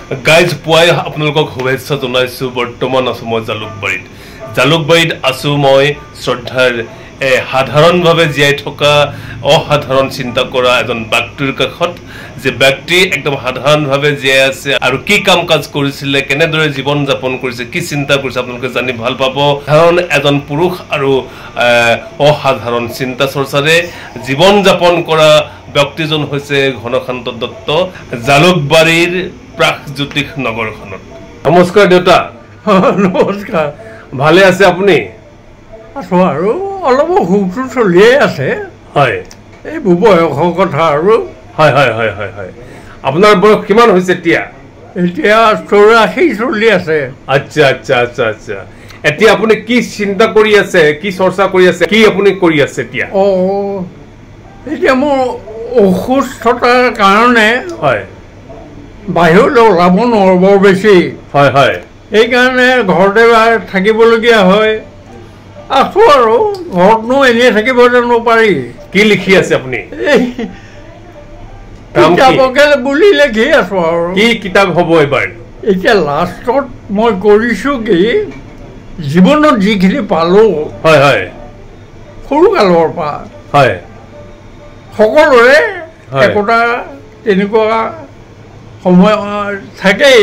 Guys পুৱাই আপোনালোকক শুভেচ্ছা জনাইছোঁ। বৰ্তমান আছোঁ মই জালুকবাৰীত আছোঁ মই শ্ৰদ্ধাৰ সাধাৰণভাৱে জীয়াই থকা অসাধাৰণ চিন্তা কৰা এজন ব্যক্তিৰ কাষত, যে ব্যক্তি একদম সাধাৰণভাৱে জীয়াই আছে আৰু কি কাম কাজ কৰিছিলে, কেনেদৰে জীৱন যাপন কৰিছে, কি চিন্তা কৰিছে আপোনালোকে জানি ভাল পাব। সাধাৰণ এজন পুৰুষ আৰু অসাধাৰণ চিন্তা চৰ্চাৰে জীৱন যাপন কৰা ব্যক্তিজন হৈছে ঘনকান্ত দত্ত, জালুকবাৰীৰ প্ৰাগজ্যোতিষ নগৰখনত। নমস্কাৰ দেউতা। নমস্কাৰ। ভালে আছে আপুনি? আছোঁ আৰু অলপ অসুখটো চলিয়ে আছে। হয়, এই বয়সৰ কথা আৰু। হয় হয় হয় হয় হয়। আপোনাৰ বয়স কিমান হৈছে এতিয়া? এতিয়া 84 চলি আছে। আচ্ছা আচ্ছা আচ্ছা আচ্ছা। এতিয়া আপুনি কি চিন্তা কৰি আছে, কি চৰ্চা কৰি আছে, কি আপুনি কৰি আছে এতিয়া? এতিয়া মোৰ অসুস্থতাৰ কাৰণে হয় বাহিৰলৈ ওলাব নোৱাৰো বৰ বেছি। হয় হয়। সেইকাৰণে ঘৰতে থাকিবলগীয়া হয়। আছোঁ আৰু ঘৰতনো এনেই থাকিব জানো পাৰি? কি লিখি আছে আপুনি? কিতাপকে বুলি লিখি আছোঁ আৰু। কি কিতাপ হ'ব এইবাৰ? এতিয়া লাষ্টত মই কৰিছোঁ কি, জীৱনত যিখিনি পালোঁ, হয় হয়, সৰুকালৰ পৰা হয়, সকলোৰে একোটা তেনেকুৱা সময় থাকেই।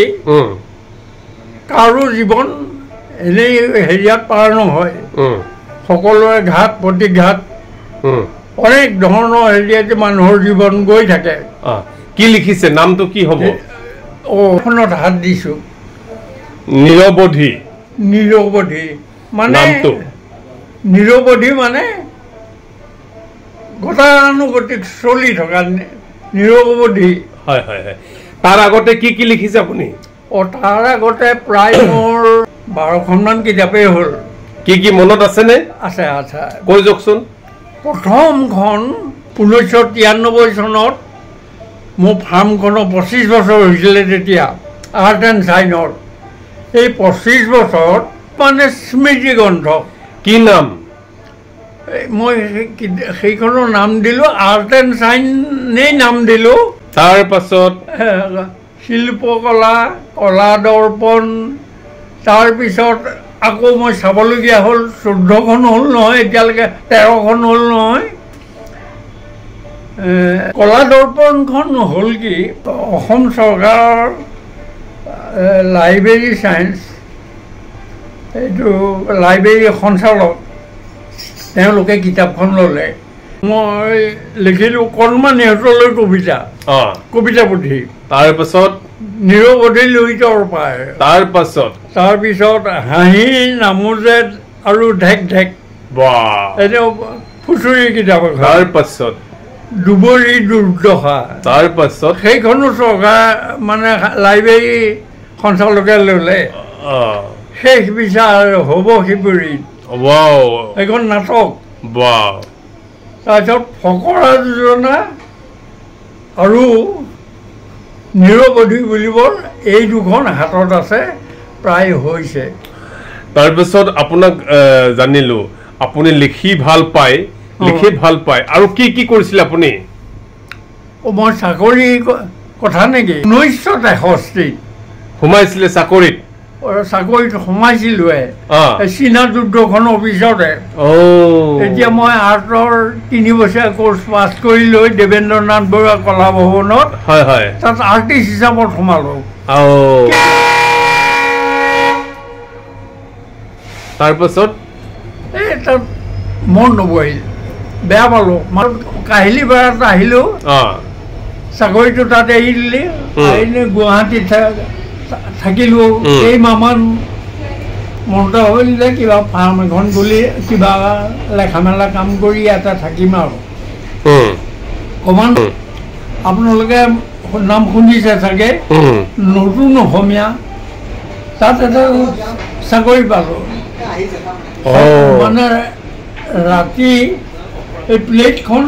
কাৰো জীৱন এনেই হেৰিয়াত পাৰ নহয়। সকলোৰে ঘাত প্ৰতিঘাত অনেক ধৰণৰ হেৰিয়াতে মানুহৰ জীৱন গৈ থাকে। কি লিখিছে, নামটো কি হ'ব? এখনত হাত দিছোঁ, নিৰৱধি। নিৰৱধি মানে নামটো? নিৰৱধি মানে গতানুগতিক চলি থকা নিৰৱধি। হয় হয় হয়। তাৰ আগতে কি কি লিখিছে আপুনি? তাৰ আগতে প্ৰায় মোৰ 12খনমান কিতাপেই হ'ল। কি কি মনত আছেনে? আছে আছে, কৈ যাওকচোন। প্ৰথমখন 1993 চনত মোৰ ফাৰ্মখনৰ 25 বছৰ হৈছিলে তেতিয়া, আৰ্ট এণ্ড চাইনৰ। এই 25 বছৰত মানে স্মৃতি গ্ৰন্থ। কি নাম? মই সেইখনৰ নাম দিলোঁ আৰ্ট এণ্ড চাইনেই নাম দিলোঁ। তাৰ পাছত শিল্পকলা, কলা দৰ্পণ। তাৰপিছত আকৌ মই চাবলগীয়া হ'ল, 14খন হ'ল নহয় এতিয়ালৈকে, 13খন হ'ল নহয়। কলা দৰ্পণখন হ'ল কি, অসম চৰকাৰৰ লাইব্ৰেৰী চায়েন্স, এইটো লাইব্ৰেৰী সঞ্চালক, তেওঁলোকে কিতাপখন ল'লে। মই লিখিলোঁ কণমানি হঁতলৈ কবিতা, কবিতা পুথি। তাৰপাছত নিৰৱধি লুইতৰ পায়। তাৰপিছত হাঁহি নামোজেদ আৰু ঢেক ঢেক, এইটো ফুচুৰি কিতাপ এখন। তাৰপাছত দুবৰি দুৰ্দশা। তাৰপাছত সেইখনো চৰকাৰ মানে লাইব্ৰেৰী সঞ্চালকে ল'লে। শেষ বিচাৰ হ'ব শিৱৰীত, এইখন নাটক। তাৰপিছত ফকৰা যোজনা আৰু নিৰৱধি বুলিবৰ এই দুখন হাতত আছে, প্ৰায় হৈছে। তাৰপিছত আপোনাক জানিলো আপুনি লিখি ভাল পায়, আৰু কি কি কৰিছিলে আপুনি? মই চাকৰি কথা নেকি? 1963 সোমাইছিলে চাকৰিত? চাকৰিত সোমাইছিলোৱে, চীনা যুদ্ধখনৰ পিছতে। এতিয়া মই আৰ্টৰ 3 বছৰীয়া কোৰ্চ পাছ কৰি লৈ দেৱেন্দ্ৰ নাথ বৰুৱা কলা ভৱনত তাত আৰ্টিষ্ট হিচাপত সোমালো। তাৰপাছত তাত মন নবহিল, বেয়া পালো। কাহিলী পাৰাত আহিলোঁ, চাকৰিটো তাত এৰি দিলে। গুৱাহাটীত থাকিলোঁ কেইমাহমান। মনটো হ'ল যে কিবা ফাৰ্ম এখন খুলি কিবা লেখা মেলা কাম কৰি ইয়াতে থাকিম আৰু। অকণমান আপোনালোকে নাম শুনিছে চাগে, নতুন অসমীয়া, তাত এটা চাকৰি পালোঁ। মানে ৰাতি এই প্লেটখন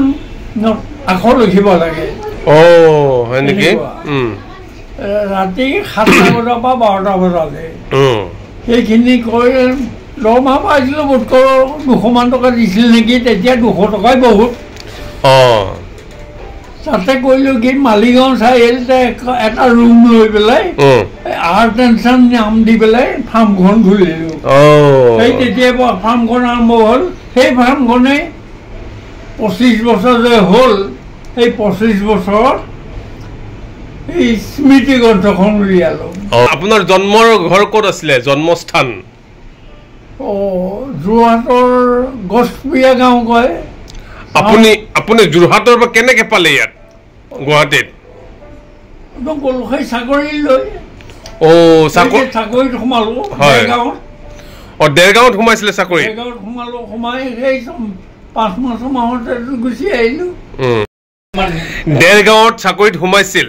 আখৰ লিখিব লাগে। হয় নেকি? ৰাতি 7টা বজাৰ পৰা 12টা বজালৈ সেইখিনি কৰি দৰমহা পাইছিলোঁ। বোধকৰো 200মান টকা দিছিল নেকি তেতিয়া, 200 টকাই বহুত। তাতে কৰিলোঁ কি মালিগাঁও চাৰিআলিতে এটা ৰুম লৈ পেলাই আৰ্ট এণ্ড চান নাম দি পেলাই ফাৰ্মখন খুলিলোঁ। সেই তেতিয়াৰ পৰা ফাৰ্মখন আৰম্ভ হ'ল। সেই ফাৰ্মখনে 25 বছৰ যে হ'ল, সেই 25 বছৰত এই স্মৃতি গ্ৰন্থখন উলিয়ালোঁ। আপোনাৰ জন্মৰ ঘৰ ক'ত আছিলে, জন্মস্থান? যোৰহাটৰ গছপুৰীয়া গাঁও কয়। আপুনি যোৰহাটৰ পৰা কেনেকে পালে ইয়াত গুৱাহাটীত? গ'লো সেই চাকৰি লৈ। চাকৰিত সোমালোঁ দেৰগাঁৱত। দেৰগাঁৱত সোমাইছিলে চাকৰি? দেৰগাঁৱত সোমালোঁ, সোমাই সেই 5 মাহতে গুচি আহিলোঁ। দেৰগাঁৱত চাকৰিত সোমাইছিল,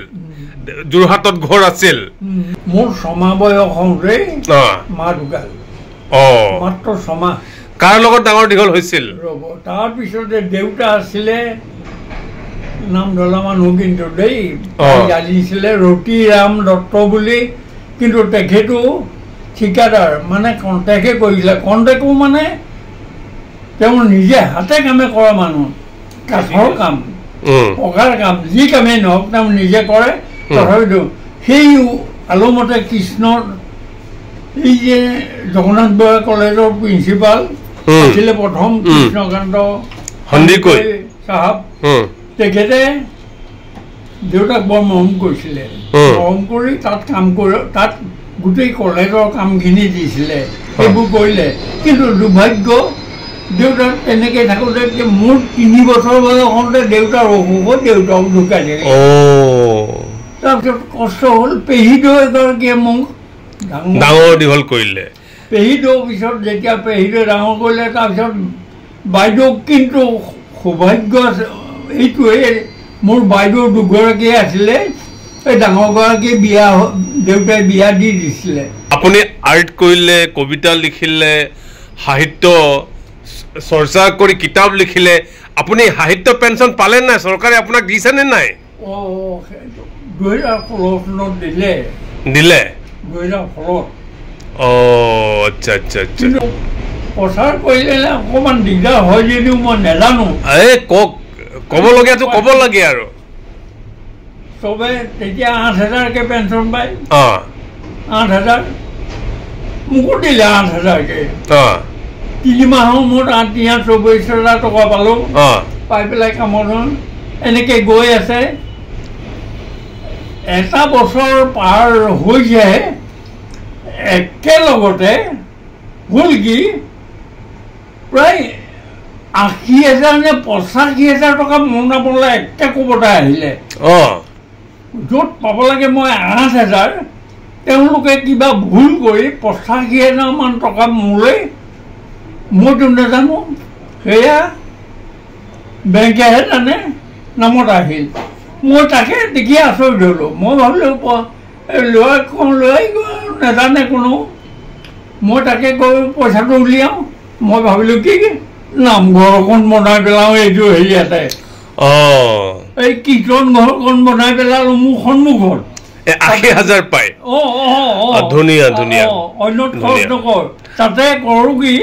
যোৰহাটত ঘৰ আছিল। মোৰ 6 মাহ বয়স হওঁতেই মা ঢুকাল। মাত্ৰ 6 মাহ। কাৰ লগত ডাঙৰ দীঘল হৈছিল? ৰ'ব, তাৰপিছতে দেউতা আছিলে নাম ধলা মানুহ, কিন্তু দেই জানিছিলে ৰতি ৰাম দত্ত বুলি, কিন্তু তেখেতো ঠিকাদাৰ, মানে কণ্টেক্টে কৰিছিলে। কণ্টেক্টো মানে তেওঁ নিজে হাতে কামে কৰা মানুহ, কাঠৰ কাম, পকাৰ কাম, যি কামেই নহওক তেওঁ নিজে কৰে। তথাপিতো সেই আলমতে কৃষ্ণৰ এই যে জগন্নাথ বৰা কলেজৰ প্ৰিন্সিপাল আছিলে প্ৰথম কৃষ্ণকান্ত সন্দিকৈ চাহাব, তেখেতে দেউতাক বৰ মৰম কৰিছিলে। মৰম কৰি তাত কাম কৰি তাত গোটেই কলেজৰ কামখিনি দিছিলে, সেইবোৰ কৰিলে। কিন্তু দুৰ্ভাগ্য, দেউতাক তেনেকৈ থাকোঁতে মোৰ 3 বছৰ বয়স হওঁতে দেউতাৰ অসুখত দেউতাক ঢুকাই থাকে। তাৰপিছত কষ্ট হ'ল। পেহীদৌ এগৰাকীয়ে মোক ডাঙৰ দীঘল কৰিলে। পেহীদৌ পিছত যেতিয়া পেহীদৌ ডাঙৰ কৰিলে, তাৰপিছত বাইদেউ, কিন্তু সৌভাগ্য এইটোৱে, মোৰ বাইদেউ 2গৰাকী আছিলে। এই ডাঙৰগৰাকী দেউতাই বিয়া দি দিছিলে। আপুনি আৰ্ট কৰিলে, কবিতা লিখিলে, সাহিত্য চৰ্চা কৰি কিতাপ লিখিলে, আপুনি সাহিত্য পেঞ্চন পালে নাই? চৰকাৰে আপোনাক দিছেনে নাই? 2016 চনত দিলে। 2016। আচ্ছা আচ্ছা আচ্ছা। প্ৰচাৰ কৰিলে অকণমান দিগদাৰ হয় যদিও মই নাজানো। ক'বলগীয়াটো ক'ব লাগে আৰু। চবে তেতিয়া 8,000কে পেঞ্চন পায়। 8,000 মোকো দিলে 8,000কে। 3 মাহৰ মূৰত 8,44,000 টকা পালোঁ। পাই পেলাই কামত এনেকৈ গৈ আছে। এটা বছৰ পাৰ হৈছে, একেলগতে হ'ল কি প্ৰায় 80,000 নে 85,000 টকা মোৰ নামলৈ একে কোবতে আহিলে। য'ত পাব লাগে মই 8,000, তেওঁলোকে কিবা ভুল কৰি 85,000 মান টকা মোলৈ, মইতো নাজানো, সেয়া বেংকেহে জানে, নামত আহিল। মই তাকে দেখি আচৰিত হ'লোঁ। মই ভাবিলোঁ লৈ নাজানে কোনো। মই তাকে গৈ পইচাটো উলিয়াওঁ। মই ভাবিলোঁ কি নামঘৰ অকণ বনাই পেলাওঁ এইটো হেৰিয়াতে, এই কীৰ্তন ঘৰ অকণ বনাই পেলালোঁ মোৰ সন্মুখত। 80,000 পায়। ধুনীয়া ধুনীয়া। অন্য খৰচ নকৰ। তাতে কৰোঁ কি,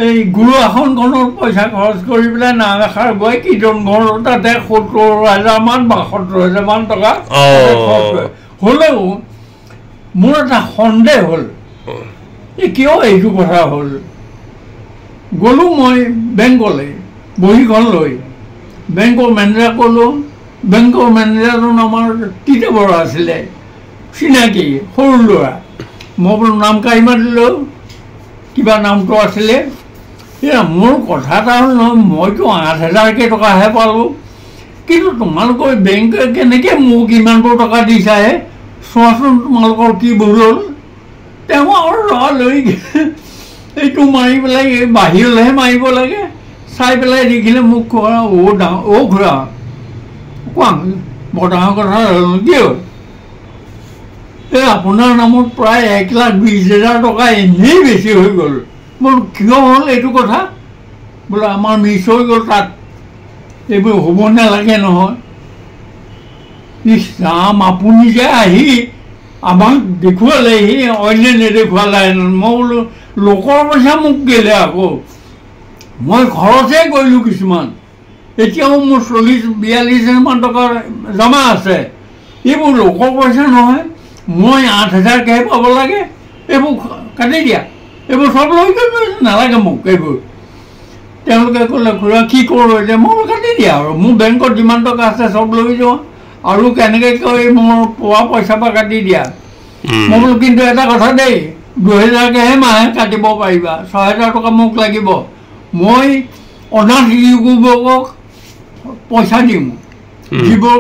এই গুৰু আসনখনৰ পইচা খৰচ কৰি পেলাই নাম এষাৰ গৈ কীৰ্তন ঘৰ তাতে 70,000 মান বা 70,000 মান টকা খৰচ কৰে। হ'লেও মোৰ এটা সন্দেহ হ'ল, কিয় এইটো কথা হ'ল। গ'লোঁ মই বেংকলৈ, বহীখন লৈ। বেংকৰ মেনেজাৰক ক'লোঁ। বেংকৰ মেনেজাৰজন আমাৰ তিতা বৰা আছিলে, চিনাকি সৰু ল'ৰা। মই বোলো নাম কাঢ়ি মাতিলোঁ, কিবা নামটো আছিলে। মোৰ কথা এটা হ'ল নহয়, মইতো 8,000কে টকাহে পালোঁ, কিন্তু তোমালোকৰ বেংকে কেনেকৈ মোক ইমানবোৰ টকা দিছাহে, চোৱাচোন তোমালোকৰ কি ভুল হ'ল। তেওঁ আৰু লৰালৰি এইটো মাৰি পেলাই বাহিৰলৈহে মাৰিব লাগে, চাই পেলাই দেখিলে মোক কোৱা খুৰা কোৱা বৰ ডাঙৰ কথা কি হ'ল। এই আপোনাৰ নামত প্ৰায় 1,20,000 টকা এনেই বেছি হৈ গ'ল। বোলো কিয় হ'ল এইটো কথা? বোলে আমাৰ মিছ হৈ গ'ল তাত, এইবোৰ হ'ব নালাগে নহয়। ইছ ৰাম, আপুনি যে আহি আমাক দেখুৱালেহি, অন্য নেদেখুৱালে। মই বোলো লোকৰ পইচা মোক দিলে আকৌ, মই খৰচেই কৰিলোঁ কিছুমান। এতিয়াও মোৰ 40-42,000 টকা জমা আছে। এইবোৰ লোকৰ পইচা নহয়, মই 8,000কৈ পাব লাগে। এইবোৰ কাটি দিয়া, এইবোৰ চব লৈ যাব নালাগে মোক এইবোৰ। তেওঁলোকে ক'লে খুৰা কি কৰোঁ এতিয়া? মই কাটি দিয়া আৰু মোৰ বেংকত যিমান টকা আছে চব লৈ যোৱা আৰু কেনেকৈ কৈ মোৰ পোৱা পইচাৰ পৰা কাটি দিয়া। মই বোলো কিন্তু এটা কথা দেই, 2,000কৈহে মাহে কাটিব পাৰিবা, 6,000 টকা মোক লাগিব। মই অনাথ যুৱকক পইচা দিওঁ, যিবোৰ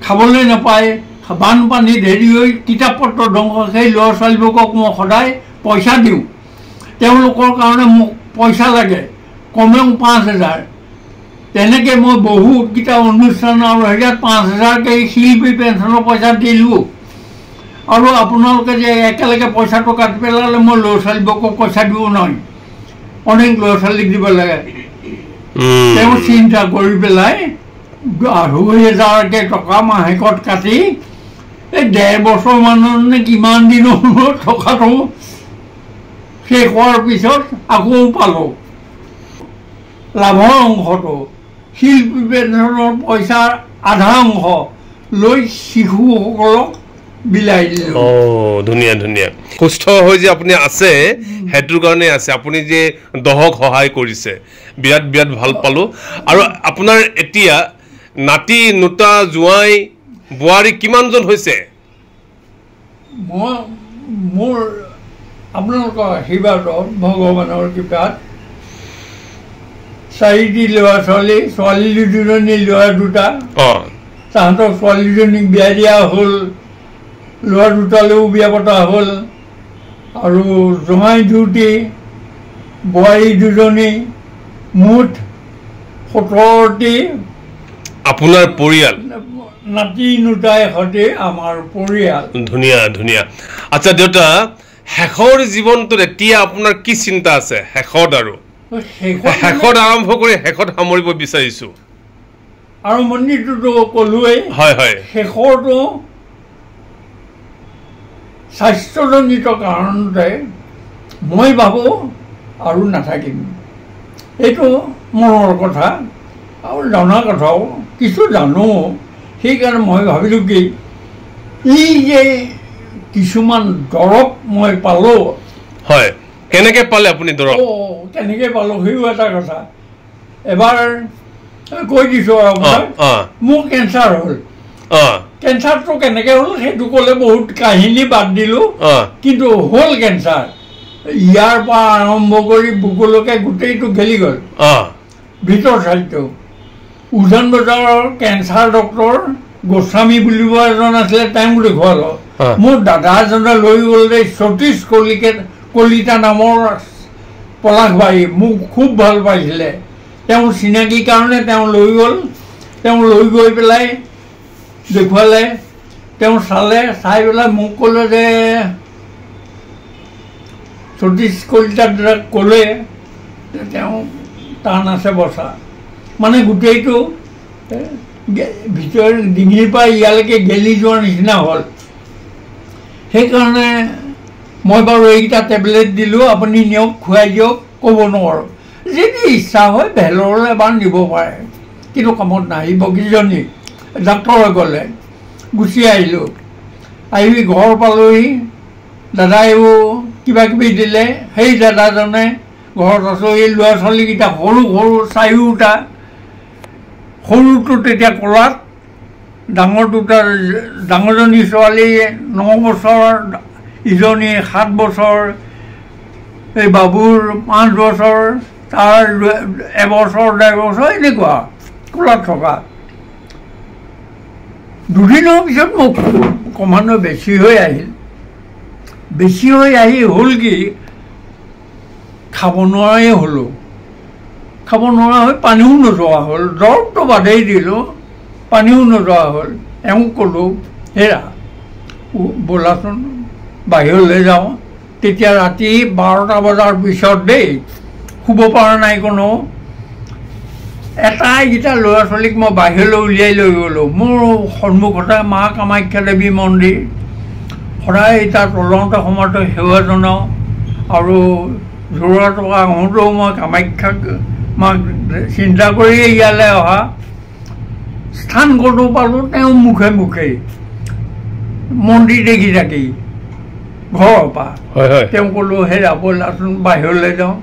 খাবলৈ নাপায়, বানপানীত হেৰি হৈ কিতাপ পত্ৰ ধ্বংস, সেই ল'ৰা ছোৱালীবোৰক মই সদায় পইচা দিওঁ। তেওঁলোকৰ কাৰণে মোক পইচা লাগে, কমেও 5,000। তেনেকৈ মই বহুতকেইটা অনুষ্ঠান আৰু হেৰিয়াত 5,000কৈ শিল্পী পেঞ্চনৰ পইচা দিলোঁ। আৰু আপোনালোকে যে একেলগে পইচাটো কাটি পেলালে মই ল'ৰা ছোৱালীবোৰক পইচা দিব নোৱাৰিম, অনেক ল'ৰা ছোৱালীক দিব লাগে। তেওঁ চিন্তা কৰি পেলাই 2,000কৈ টকা মাহেকত কাটি এই 1.5 বছৰমানৰ নে কিমান দিনৰ মূৰত টকাটো শেষ হোৱাৰ পিছত আকৌ পালোঁ লাভৰ অংশটো। শিল্পী পেঞ্চনৰ পইচাৰ আধা অংশ লৈ শিশুসকলক বিলাই দিলোঁ। ধুনীয়া ধুনীয়া। সুস্থ হৈ যে আপুনি আছে সেইটোৰ কাৰণে আছে, আপুনি যে দহক সহায় কৰিছে, বিৰাট বিৰাট ভাল পালোঁ। আৰু আপোনাৰ এতিয়া নাতি নোতা জোঁৱাই বোৱাৰী কিমানজন হৈছে? মই মোৰ আপোনালোকৰ আশীৰ্বাদত ভগৱানৰ কৃপাত 4টি ল'ৰা ছোৱালী, ছোৱালী 2জনী, ল'ৰা 2টা। তাহাঁতৰ ছোৱালীজনীক বিয়া দিয়া হ'ল, ল'ৰা 2টালৈও বিয়া পতা হ'ল, আৰু জোঁৱাই 2টি, বোৱাৰী 2জনী, মুঠ 17টি আপোনাৰ পৰিয়াল, নাতি নোতাই সৈতে আমাৰ পৰিয়াল। ধুনীয়া ধুনীয়া। আচ্ছা দেউতা, শেষৰ জীৱনটোত এতিয়া আপোনাৰ কি চিন্তা আছে? শেষত আৰু শেষত আৰম্ভ কৰি শেষত সামৰিব বিচাৰিছোঁ। আৰম্ভণিটোতো ক'লোৱেই, হয় হয়। শেষৰটো স্বাস্থ্যজনিত কাৰণতে মই ভাবোঁ আৰু নাথাকিম। এইটো মনৰ কথা আৰু জনা কথাও, কিছু জানো। সেইকাৰণে মই ভাবিলোঁ কি, এই যে কিছুমান দৰৱ মই পালোঁ। হয়, কেনেকৈ পালে আপুনি দৰৱ? কেনেকৈ পালোঁ সেইও এটা কথা। এবাৰ কৈ দিছোঁ আৰু মোৰ কেঞ্চাৰ হ'ল। কেঞ্চাৰটো কেনেকৈ হ'ল সেইটো ক'লে বহুত কাহিনী বাদ দিলোঁ, কিন্তু হ'ল কেঞ্চাৰ। ইয়াৰ পৰা আৰম্ভ কৰি বুকুলৈকে গোটেইটো গেলি গ'ল, ভিতৰ চাইডটো। উজান বজাৰৰ কেঞ্চাৰ ডক্তৰ গোস্বামী বুলিব এজন আছিলে, তেওঁক দেখুৱালোঁ। মোৰ দাদা এজনে লৈ গ'ল যে সতীশ কলিতা নামৰ পলাশবাৰী, মোক খুব ভাল পাইছিলে। তেওঁৰ চিনাকি কাৰণে তেওঁ লৈ গ'ল। তেওঁ লৈ গৈ পেলাই দেখুৱালে, তেওঁ চালে, চাই পেলাই মোক ক'লে যে সতীশ কলিতাক ক'লে তেওঁ টান আছে বচা, মানে গোটেইটো ভিতৰ ডিঙিৰ পৰা ইয়ালৈকে গেলি যোৱাৰ নিচিনা হ'ল। সেইকাৰণে মই বাৰু এইকেইটা টেবলেট দিলোঁ, আপুনি নিয়ক, খুৱাই দিয়ক, ক'ব নোৱাৰোঁ। যদি ইচ্ছা হয় ভেলৰলৈ এবাৰ নিব পাৰে, কিন্তু কামত নাহিব। কিজনী ডাক্তৰে ক'লে, গুচি আহিলোঁ। আহি ঘৰ পালোহি, দাদাইও কিবা কিবি দিলে। সেই দাদাজনে ঘৰত আছোঁ, এই ল'ৰা ছোৱালীকেইটা সৰু সৰু 4টা, সৰুটো তেতিয়া ক'লাত, ডাঙৰজনী ছোৱালী 9 বছৰ, ইজনী 7 বছৰ, এই বাবুৰ 5 বছৰ, তাৰ 1 বছৰ 1.5 বছৰ, এনেকুৱা ক'লাত থকা। দুদিনৰ পিছত মোক ক্ৰমান্বয়ে বেছি হৈ আহিল। বেছি হৈ আহি হ'ল কি, খাব নোৱাৰাই হ'লোঁ। খাব নোৱাৰা হৈ পানীও নোযোৱা হ'ল। দৰৱটো বাদেই দিলোঁ, পানীও নোযোৱা হ'ল। এওঁক ক'লোঁ, হেৰা ব'লাচোন বাহিৰলৈ যাওঁ। তেতিয়া ৰাতি 12টা বজাৰ পিছত দেই, শুব পৰা নাই কোনো। এইকেইটা ল'ৰা ছোৱালীক মই বাহিৰলৈ উলিয়াই লৈ গ'লোঁ। মোৰ সন্মুখতে মা কামাখ্যা দেৱী মন্দিৰ, সদায় তাত ওলাওঁতে সময়তে সেৱা জনাওঁ, আৰু যোৰা টকা আহোঁতেও মই কামাখ্যাক মাক চিন্তা কৰি ইয়ালৈ অহা স্থান ক'তো পালোঁ তেওঁ মুখে মুখে মন্দিৰ দেখি থাকি ঘৰৰ পৰা তেওঁ ক'লোঁ হেৰা ব'লাচোন বাহিৰলৈ যাওঁ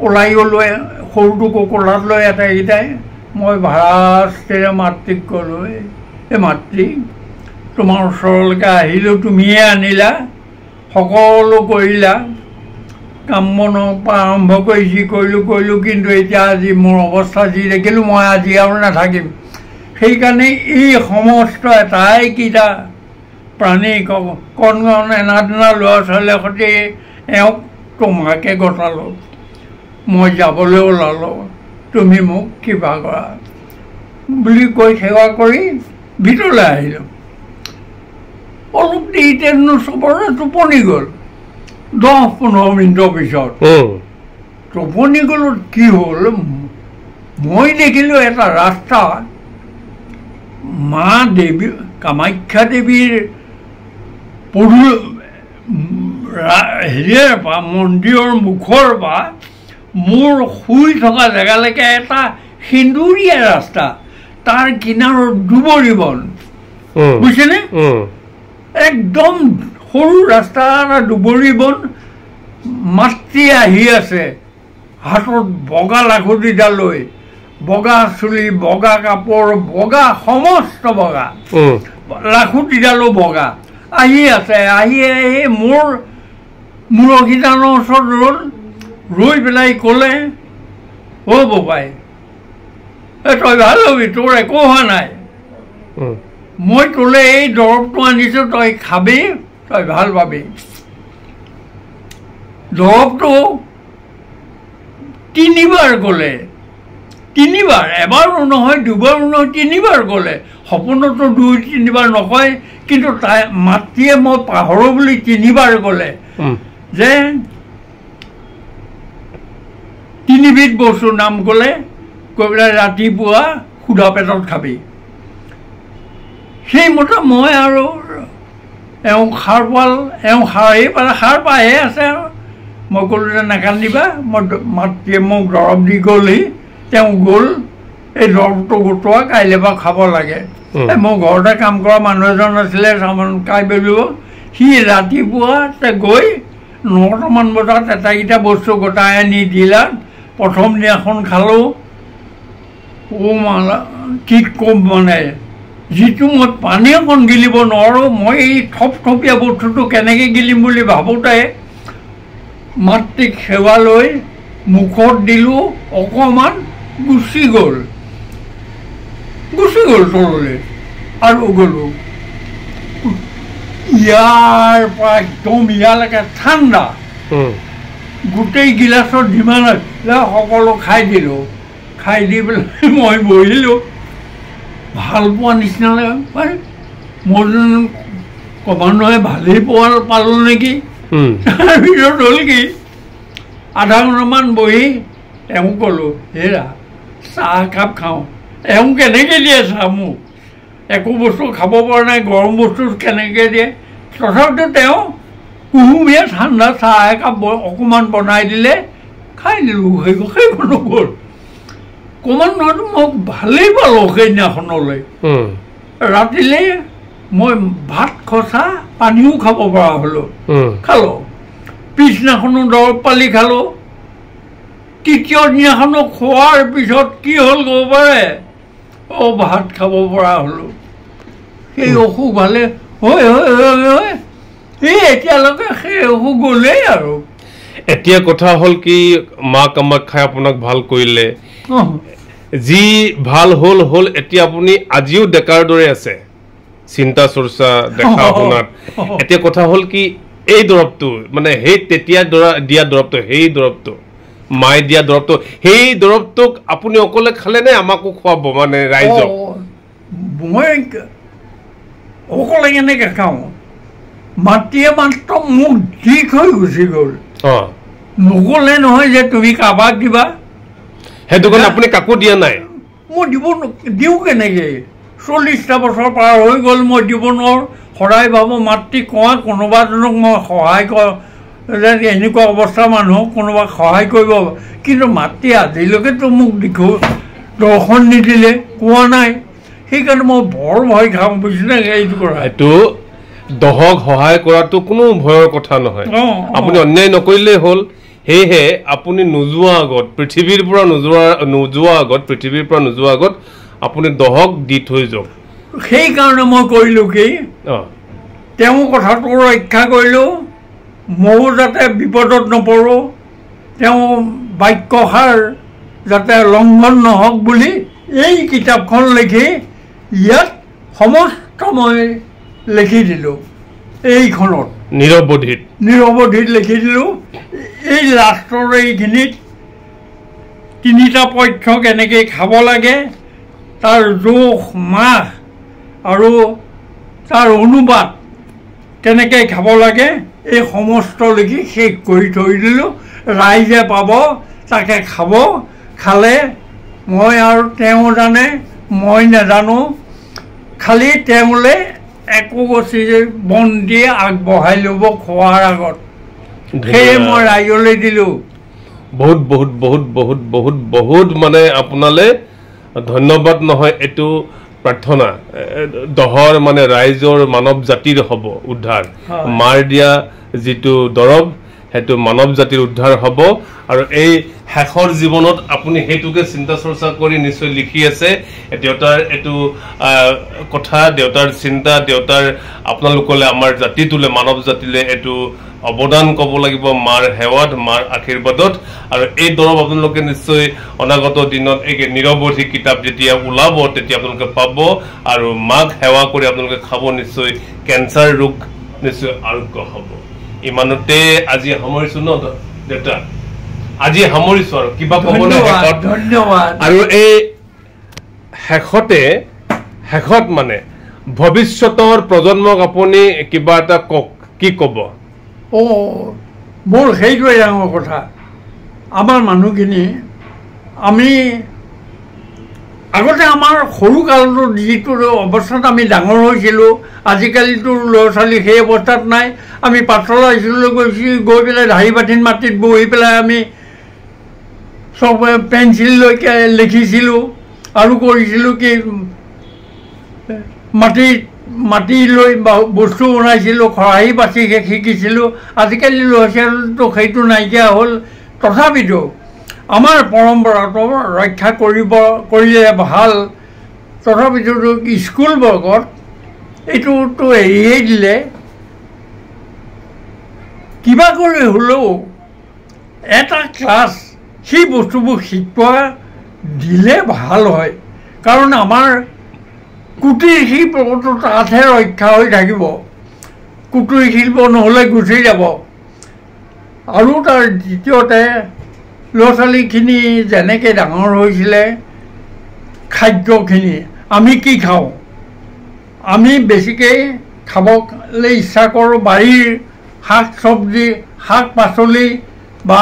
ওলাই গ'লোঁ সৰুটো কোলাত লৈ আটাইকেইটাই মই ভাৰাষ্ট্ৰেৰে মাতৃক ক'লোঁ এই মাতৃ তোমাৰ ওচৰলৈকে আহিলোঁ তুমিয়ে আনিলা সকলো কৰিলা কাম বনৰ পৰা আৰম্ভ কৰি যি কৰিলোঁ কিন্তু এতিয়া আজি মোৰ অৱস্থা যি দেখিলোঁ মই আজি আৰু নাথাকিম সেইকাৰণে এই সমস্ত এটাইকেইটা প্ৰাণী কণ এনাদিনা ল'ৰা ছোৱালীৰ সৈতে এওঁক তোমাকে গতালোঁ মই যাবলৈ ওলালোঁ তুমি মোক কিবা কৰা বুলি কৈ সেৱা কৰি ভিতৰলৈ আহিলোঁ অলপ দেৰিতেনো চবৰে টোপনি গ'ল 10-15 মিনিটৰ পিছত টোপনি গ'লত কি হ'ল মই দেখিলোঁ এটা ৰাস্তা মা দেৱী কামাখ্যা দেৱীৰ হেৰিৰ পৰা মন্দিৰৰ মুখৰ পৰা মোৰ শুই থকা জেগালৈকে এটা সেন্দুৰীয়া ৰাস্তা তাৰ কিনাৰত দুবৰি বন বুজিছেনে একদম সৰু ৰাস্তা এটা দুবৰি বন মাতৃ আহি আছে হাতত বগা লাখুটিডাল লৈ বগা চুলি বগা কাপোৰ বগা সমস্ত বগা লাখুটিডালো বগা আহি আছে আহি আহি মোৰ মূৰশিতানৰ ওচৰত ৰ'ল ৰৈ পেলাই ক'লে অ' বোপাই তই ভাল হবি তোৰ একো হোৱা নাই মই তোলে এই দৰৱটো আনিছোঁ তই খাবি তই ভাল পাবি দৰৱটো 3বাৰ ক'লে 3বাৰ এবাৰো নহয় 2বাৰো নহয় 3বাৰ ক'লে সপোনতো 2-3বাৰ নকয় কিন্তু তাই মাতৃয়ে মই পাহৰোঁ বুলি 3বাৰ ক'লে যে 3বিধ বস্তুৰ নাম ক'লে কৈ পেলাই ৰাতিপুৱা সুধা পেটত খাবি সেইমতে মই আৰু এওঁক সাৰ পাল এওঁ সাৰ পাইহে আছে আৰু মই ক'লোঁ যে নাকান্দিবা মই মাতৃয়ে মোক দৰৱ দি গ'লহি তেওঁ গ'ল এই দৰৱটো গোটোৱা কাইলৈ পৰা খাব লাগে মোৰ ঘৰতে কাম কৰা মানুহ এজন আছিলে চামন কাই বুলিব সি ৰাতিপুৱা গৈ 9টামান বজাত এটাকেইটা বস্তু গোটাই আনি দিলা প্ৰথম দিনাখন খালোঁ কি ক'ম মানে যিটো মই পানী অকণ গিলিব নোৱাৰোঁ মই এই থপথপীয়া বস্তুটো কেনেকৈ গিলিম বুলি ভাবোঁতে মাতৃক সেৱা লৈ মুখত দিলোঁ অকণমান গুচি গ'ল তললৈ আৰু গ'লোঁ ইয়াৰ পৰা একদম ইয়ালৈকে ঠাণ্ডা গোটেই গিলাচত যিমান আছিলে সকলো খাই দিলোঁ খাই দি পেলাই মই বহিলোঁ ভাল পোৱা নিচিনা লাগে মোৰ যেন ক্ৰমান্বয়ে ভালেই পালোঁ নেকি তাৰপিছত হ'ল কি আধা ঘণ্টামান বহি এওঁ ক'লোঁ হেৰা চাহ একাপ খাওঁ এওঁ কেনেকৈ দিয়ে চাহ মোক একো বস্তু খাব পৰা নাই গৰম বস্তু কেনেকৈ দিয়ে তথাপিতো তেওঁ কুহুমীয়া ঠাণ্ডা চাহ একাপ অকণমান বনাই দিলে খাই দিলোঁ সেইখনো গ'ল অকণমান নহয়তো মোক ভালেই পালোঁ সেইদিনাখনলৈ ৰাতিলৈ মই ভাত খচা পানীও খাব পৰা হ'লোঁ খালোঁ পিছদিনাখনো দৰৱ পালি খালোঁ তৃতীয় দিনাখনো খোৱাৰ পিছত কি হ'ল ক'ব পাৰে ভাত খাব পৰা হ'লোঁ সেই অসুখ ভালে হয় এই এতিয়ালৈকে সেই অসুখ গ'লেই আৰু এতিয়া কথা হ'ল কি মা কামাখ্যাই আপোনাক ভাল কৰিলে যি ভাল হ'ল এতিয়া আপুনি আজিও ডেকাৰ দৰে আছে চিন্তা চৰ্চা দেখা শুনাত এতিয়া কথা হ'ল কি এই দৰৱটো মানে সেই তেতিয়া দিয়া দৰৱটো সেই দৰৱটো মায়ে দিয়া দৰৱটো সেই দৰৱটোক আপুনি অকলে খালে নে আমাকো খুৱাব মানে ৰাইজক মই অকলে কেনেকৈ খাওঁ মাতৃয়ে মাত্ৰ মোক দি থৈ গুচি গ'ল নগ'লে নহয় যে তুমি কাৰোবাক দিবা সেইটো কাৰণে আপুনি কাকো দিয়া নাই মই দিওঁ কেনেকৈ 40টা বছৰ পাৰ হৈ গ'ল মই দিব নোৱাৰোঁ সদায় ভাবোঁ মাতৃক কোনোবা এজনক মই সহায় এনেকুৱা অৱস্থা মানুহক কোনোবা সহায় কৰিব, কিন্তু মাতি আজিলৈকেতো মোক দৰ্শন নিদিলে, কোৱা নাই। সেইকাৰণে মই বৰ ভয় খাওঁ, বুজিছে এইটো কৰা। এইটো দহক সহায় কৰাটো কোনো ভয়ৰ কথা নহয়, আপুনি অন্যায় নকৰিলেই হ'ল। সেয়েহে আপুনি নোযোৱা আগত, পৃথিৱীৰ পৰা নোযোৱা আগত আপুনি দহক দি থৈ যাওক। সেইকাৰণে মই কৰিলোঁ কি, তেওঁ কথাটো ৰক্ষা কৰিলোঁ, ময়ো যাতে বিপদত নপৰোঁ, তেওঁ বাক্যষাৰ যাতে লংঘন নহওক বুলি এই কিতাপখন লিখি ইয়াত সমস্ত মই লিখি দিলোঁ। এইখনত নিৰৱধিত লিখি দিলোঁ। এই লাষ্টৰ এইখিনিত তিনিটা পক্ষ কেনেকৈ খাব লাগে, তাৰ জোখ মাহ আৰু তাৰ অনুবাদ কেনেকৈ খাব লাগে, এই সমস্ত লিখি শেষ কৰি থৈ দিলোঁ। ৰাইজে পাব, তাকে খাব। খালে মই আৰু তেওঁ জানে, মই নাজানো। খালি তেওঁলৈ একো গছি বন দি আগবঢ়াই ল'ব খোৱাৰ আগত, সেয়ে মই ৰাইজলৈ দিলোঁ। বহুত বহুত বহুত বহুত বহুত বহুত মানে আপোনালৈ ধন্যবাদ নহয়, এইটো প্ৰাৰ্থনা। দহৰ মানে ৰাইজৰ মানৱ জাতিৰ হ'ব উদ্ধাৰ। মাৰ দিয়া যিটো দৰৱ সেইটো মানৱ জাতিৰ উদ্ধাৰ হ'ব। আৰু এই শেষৰ জীৱনত আপুনি সেইটোকে চিন্তা চৰ্চা কৰি নিশ্চয় লিখি আছে। দেউতাৰ এইটো কথা, দেউতাৰ চিন্তা, দেউতাৰ আপোনালোকলৈ, আমাৰ জাতিটোলৈ, মানৱ জাতিলৈ এইটো অৱদান ক'ব লাগিব, মাৰ সেৱাত, মাৰ আশীৰ্বাদত। আৰু এই দৰৱ আপোনালোকে নিশ্চয় অনাগত দিনত এই নিৰৱধি কিতাপ যেতিয়া ওলাব তেতিয়া আপোনালোকে পাব। আৰু মাক সেৱা কৰি আপোনালোকে খাব, নিশ্চয় কেঞ্চাৰ ৰোগ নিশ্চয় আৰোগ্য হ'ব। ইমানতে আজি সামৰিছোঁ ন দেউতা, আজি সামৰিছোঁ। আৰু কিবা ক'বলৈ? ধন্যবাদ। আৰু এই শেষত মানে ভৱিষ্যতৰ প্ৰজন্মক আপুনি কিবা এটা কওক, কি ক'ব? মোৰ সেইটোৱে ডাঙৰ কথা। আমাৰ মানুহখিনি, আমি আগতে আমাৰ সৰু কালটোত যিটো অৱস্থাত আমি ডাঙৰ হৈছিলোঁ, আজিকালিতো ল'ৰা ছোৱালী সেই অৱস্থাত নাই। আমি পাঠশালা স্কুললৈ গৈ পেলাই ঢাৰি বাতিত মাটিত বহি পেলাই আমি চব পেঞ্চিল লৈ লিখিছিলোঁ আৰু কৰিছিলোঁ কি, মাটি লৈ বস্তু বনাইছিলোঁ, খৰাহি বাচি শিকিছিলোঁ। আজিকালি ল'ৰা ছোৱালীটো সেইটো নাইকিয়া হ'ল। তথাপিতো আমাৰ পৰম্পৰাটো ৰক্ষা কৰিলে ভাল। তথাপিতো স্কুলবোৰত এইটোতো এৰিয়েই দিলে। কিবা কৰি হ'লেও এটা ক্লাছ সেই বস্তুবোৰ শিকোৱা দিলে ভাল হয়। কাৰণ আমাৰ কুটিৰ শিল্পটো তাতহে ৰক্ষা হৈ থাকিব। কুটিৰ শিল্প নহ'লে গুচি যাব। আৰু তাৰ দ্বিতীয়তে ল'ৰা ছোৱালীখিনি যেনেকৈ ডাঙৰ হৈছিলে, খাদ্যখিনি আমি কি খাওঁ, আমি বেছিকৈ খাবলৈ ইচ্ছা কৰোঁ বাৰীৰ শাক চব্জি, শাক পাচলি বা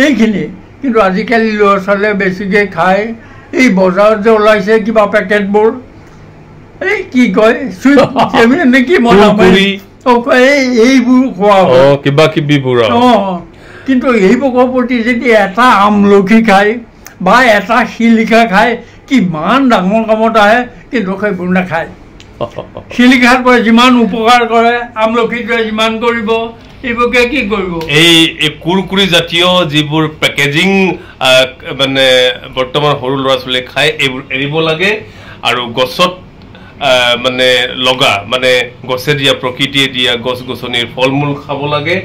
এইখিনি। কিন্তু আজিকালি ল'ৰা ছোৱালীয়ে বেছিকৈ খায় এই বজাৰত যে ওলাইছে কিবা পেকেটবোৰ, এই কি কয় নেকি, এইবোৰ খোৱা কিবা কিবিবোৰ। কিন্তু এইবোৰৰ প্ৰতি যদি এটা আমলখি খায় বা এটা শিলিখা খায়, কিমান ডাঙৰ কামত আহে। কিন্তু সেইবোৰ নাখায়। শিলিখাৰ পৰা যিমান উপকাৰ কৰে, আমলখিটোৱে যিমান কৰিব, এইবোৰকে কি কৰিব? এই কুৰকুৰি জাতীয় যিবোৰ পেকেজিং মানে বৰ্তমান সৰু ল'ৰা ছোৱালীয়ে খায়, এইবোৰ এৰিব লাগে। আৰু গছত মানে লগা, মানে গছে দিয়া, প্ৰকৃতিয়ে দিয়া গছ গছনিৰ ফল মূল খাব লাগে।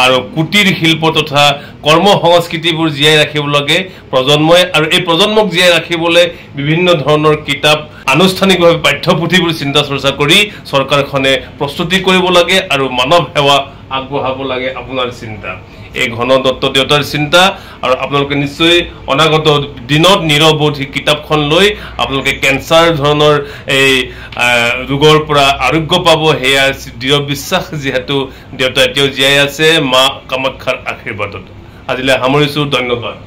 আৰু কুটিৰ শিল্প তথা কৰ্ম সংস্কৃতিবোৰ জীয়াই ৰাখিব লাগে প্ৰজন্মই। আৰু এই প্ৰজন্মক জীয়াই ৰাখিবলৈ বিভিন্ন ধৰণৰ কিতাপ, আনুষ্ঠানিকভাৱে পাঠ্যপুথিবোৰ চিন্তা চৰ্চা কৰি চৰকাৰখনে প্ৰস্তুতি কৰিব লাগে। আৰু মানৱ সেৱা আগবঢ়াব লাগে, আপোনাৰ চিন্তা। এই ঘন দত্ত দেউতাৰ চিন্তা। আৰু আপোনালোকে নিশ্চয় অনাগত দিনত নিৰৱধি কিতাপখন লৈ আপোনালোকে কেঞ্চাৰ ধৰণৰ এই ৰোগৰ পৰা আৰোগ্য পাব, সেয়া দৃঢ় বিশ্বাস। যিহেতু দেউতা এতিয়াও জীয়াই আছে মা কামাখ্যাৰ আশীৰ্বাদত। আজিলৈ সামৰিছোঁ। ধন্যবাদ।